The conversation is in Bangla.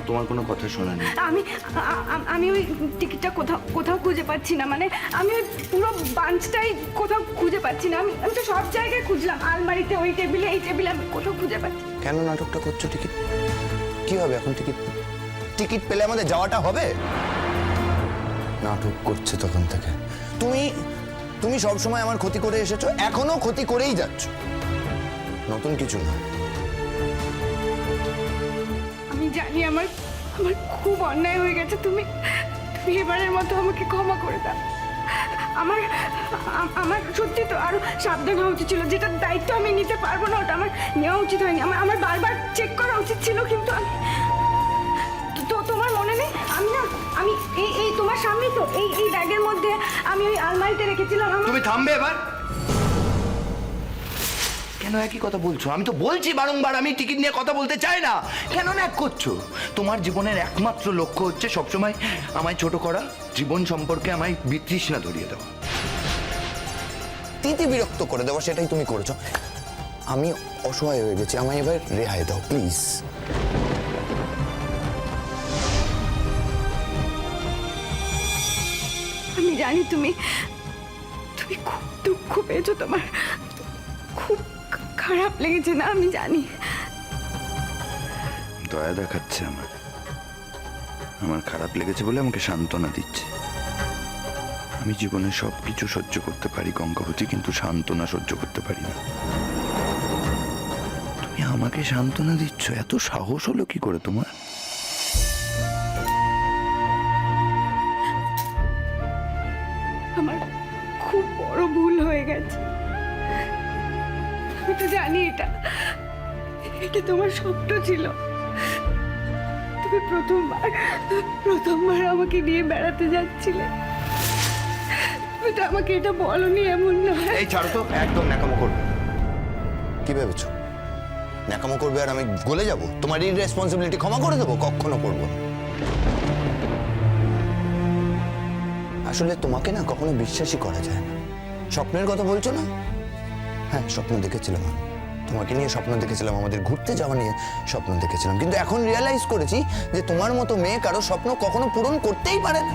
আমার তোমার কোনো কথা শোনা নেই। আমি ওই টিকিটটা কোথাও খুঁজে পাচ্ছি না, মানে আমি ওই পুরো বাঞ্চটাই কোথাও খুঁজে পাচ্ছি না। আমি তো সব জায়গায় খুঁজলাম, আলমারিতে, ওই টেবিলে, এই টেবিলে, আমি কোথাও খুঁজে পাচ্ছি। কেন নাটকটা করছো? টিকিট কি হবে এখন? টিকিট পেলে আমাদের যাওয়াটা হবে? নাটক করছে তখন থেকে। তুমি সবসময় আমার ক্ষতি করে এসেছো, এখনো ক্ষতি করেই যাচ্ছ, নতুন কিছু না। আমি জানি আমার খুব অন্যায় হয়ে গেছে। তুমি এবারের মতো আমাকে ক্ষমা করে দাও। আমার সত্যি তো আরো সাবধান হওয়া উচিত ছিল। যেটার দায়িত্ব আমি নিতে পারবো না, ওটা আমার নেওয়া উচিত হয়নি। আমার বারবার চেক করা উচিত ছিল, কিন্তু আমি তো, তোমার মনে নেই? আমি এই তোমার সামনে তো এই ব্যাগের মধ্যে আমি ওই আলমারিতে রেখেছিলাম। তুমি থামবে এবার? কেন একই কথা বলছো? আমি তো বলছি বারংবার আমি টিকিট নিয়ে কথা বলতে চাই না। কেন ন্যাক করছো? তোমার জীবনের একমাত্র লক্ষ্য হচ্ছে সবসময় আমায় ছোট করা, জীবন সম্পর্কে আমায় বিতৃষ্ণা ধরিয়ে দেওয়া। তিতি বিরক্ত করে দেওয়া, সেটাই তুমি করেছো। আমি অসহায় হয়ে গেছি, আমায় এবার রেহাই দাও প্লিজ। আমি জানি তুমি খুব দুঃখ পেয়েছো, তোমার খুব খারাপ লেগেছে না? আমি জানি। দয়া দেখাচ্ছে আমার খারাপ লেগেছে বলে আমাকে সান্ত্বনা দিচ্ছে। আমি জীবনে সবকিছু সহ্য করতে পারি গঙ্গাবতী, কিন্তু সান্ত্বনা সহ্য করতে পারি না। তুমি আমাকে সান্ত্বনা দিচ্ছ? এত সাহস হলো কি করে তোমার? আমার খুব বড় ভুল হয়ে গেছে। আমি তো জানি এটা তোমার স্বপ্ন ছিল। তুমি প্রথমবার আমাকে নিয়ে বেড়াতে যাচ্ছিলে। তুমি তো আমাকে এটা বলনি, এমন নয়। এই ছাড়ো তো, একদম ন্যাকামো করবে। কি ভেবেছো ন্যাকামো করবে আর আমি গলে যাব? তোমার এই রেসপন্সিবিলিটি ক্ষমা করে দেবো? কখনো করবো না। আসলে তোমাকে না কখনো বিশ্বাসই করা যায় না। স্বপ্নের কথা বলছো না? হ্যাঁ, স্বপ্ন দেখেছিলাম আমি, তোমাকে নিয়ে স্বপ্ন দেখেছিলাম, আমাদের ঘুরতে যাওয়া নিয়ে স্বপ্ন দেখেছিলাম, কিন্তু এখন রিয়েলাইজ করেছি যে তোমার মতো মেয়ে কারো স্বপ্ন কখনো পূরণ করতেই পারে না।